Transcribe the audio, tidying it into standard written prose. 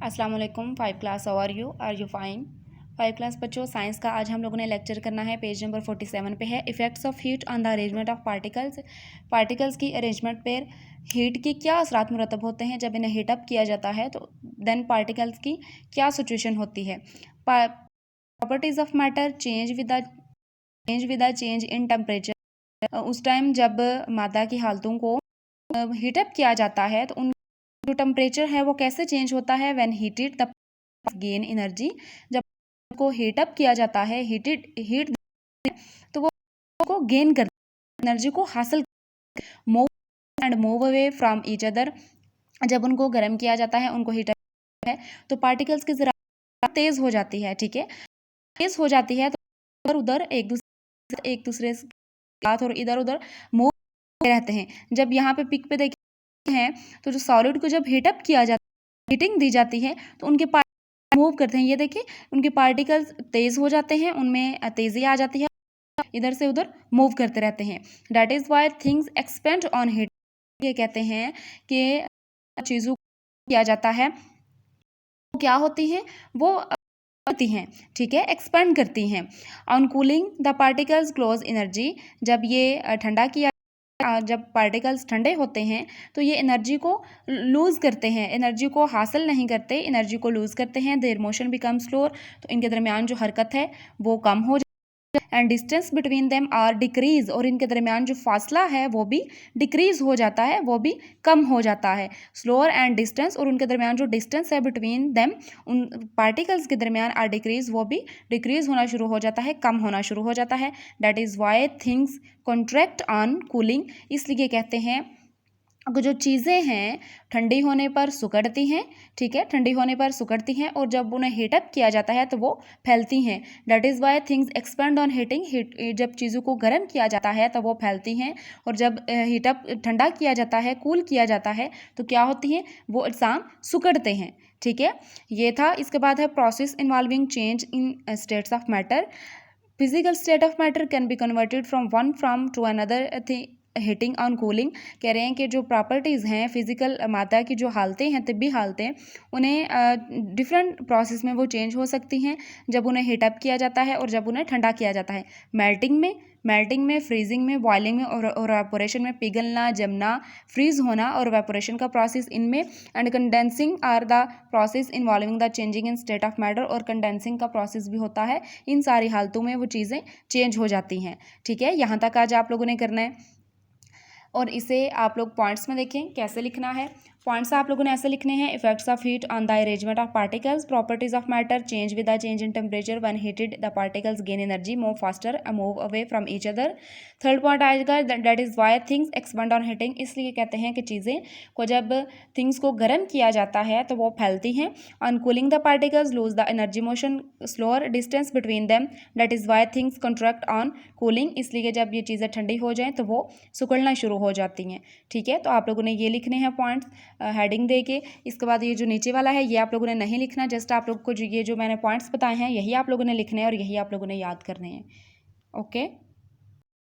अस्सलाम वालेकुम। 5 class are you fine. 5 class बच्चों, साइंस का आज हम लोगों ने लेक्चर करना है। पेज नंबर 47 पे है effects of heat on the arrangement of particles. Particles की अरेंजमेंट पर हीट के क्या असरात मुरतब होते हैं जब इन्हें हीटअप किया जाता है, तो देन पार्टिकल्स की क्या सिचुएशन होती है। Properties of matter change with the change in temperature. उस टाइम जब मादा की हालतों को हीटअप किया जाता है तो उन जो टेम्परेचर है वो कैसे चेंज होता है। When heated the gain energy, जब को हीटअप किया जाता है, हीट तो वो को गेन कर एनर्जी को हासिल move and move away from each other. जब उनको गर्म किया जाता है, उनको हीटअप है तो पार्टिकल्स की जरा तेज हो जाती है। ठीक है, तेज हो जाती है तो इधर उधर एक दूसरे के साथ और इधर उधर मूव रहते हैं। जब यहाँ पे पिक पे देखते हैं तो जो सॉलिड को जब हीटअप किया जाता है, हीटिंग दी जाती है, तो उनके मूव करते हैं। ये देखिए, उनके पार्टिकल्स तेज हो जाते हैं, उनमें तेजी आ जाती है, इधर से उधर मूव करते रहते हैं। That is why things expand on heat. ये कहते हैं कि चीज़ों को किया जाता है, वो क्या होती हैं, वो होती हैं, ठीक है, एक्सपेंड करती हैं। On cooling the particles close energy. जब ये ठंडा किया, जब पार्टिकल्स ठंडे होते हैं तो ये एनर्जी को लूज़ करते हैं, एनर्जी को हासिल नहीं करते, एनर्जी को लूज़ करते हैं। देयर मोशन बिकम स्लोअर, तो इनके दरमियान जो हरकत है वो कम हो जाती है। And distance between them are decrease, और इनके दरमियान जो फासला है वो भी डिक्रीज हो जाता है, वो भी कम हो जाता है। स्लोअर एंड डिस्टेंस, और उनके दरमियान जो डिस्टेंस है बिटवीन देम, उन पार्टिकल्स के दरमियान आर डिक्रीज, वो भी डिक्रीज होना शुरू हो जाता है, कम होना शुरू हो जाता है। That is why things contract on cooling. इसलिए कहते हैं कि जो चीज़ें हैं ठंडी होने पर सिकुड़ती हैं, ठीक है, ठंडी होने पर सिकुड़ती हैं, और जब उन्हें हीटअप किया जाता है तो वो फैलती हैं। That is why things expand on heating. जब चीज़ों को गर्म किया जाता है तो वो फैलती हैं, और जब हीटअप ठंडा किया जाता है, कूल किया जाता है, तो क्या होती हैं, वो अजसाम सिकुड़ते हैं। ठीक है, ये था। इसके बाद है process involving change in states of matter. Physical state of matter can be converted from one from to another heating on cooling. कह रहे हैं कि जो प्रॉपर्टीज़ हैं फिजिकल मादा की, जो हालतें हैं, तिब्बी हालतें, उन्हें डिफरेंट प्रोसेस में वो चेंज हो सकती हैं जब उन्हें हीटअप किया जाता है और जब उन्हें ठंडा किया जाता है। मेल्टिंग में, फ्रीजिंग में, बॉइलिंग में और वेपोरेशन में, पिघलना, जमना, फ्रीज होना और वेपोरेशन का प्रोसेस इनमें। And condensing are the process involving the changing in state of matter, और कंडेंसिंग का प्रोसेस भी होता है। इन सारी हालतों में वो चीज़ें चेंज हो जाती हैं। ठीक है, यहाँ तक आज आप लोगों ने करना है, और इसे आप लोग पॉइंट्स में देखें कैसे लिखना है। पॉइंट्स आप लोगों ने ऐसे लिखने हैं। Effects of heat on the arrangement of particles, properties of matter change with the change in temperature, when heated the particles gain energy, move faster, move away from each other. Third point आएगा, that is why things expand on heating. इसलिए कहते हैं कि चीज़ें को जब things को गर्म किया जाता है तो वो फैलती हैं। On cooling the particles lose the energy motion, slower distance between them, that is why things contract on cooling. इसलिए जब ये चीज़ें ठंडी हो जाएं तो वो सिकुड़ना शुरू हो जाती हैं। ठीक है, तो आप लोगों ने ये लिखने हैं पॉइंट्स हेडिंग दे के। इसके बाद ये जो नीचे वाला है ये आप लोगों ने नहीं लिखना, जस्ट आप लोग को ये जो मैंने पॉइंट्स बताए हैं यही आप लोगों ने लिखने हैं और यही आप लोगों ने याद करने हैं। ओके।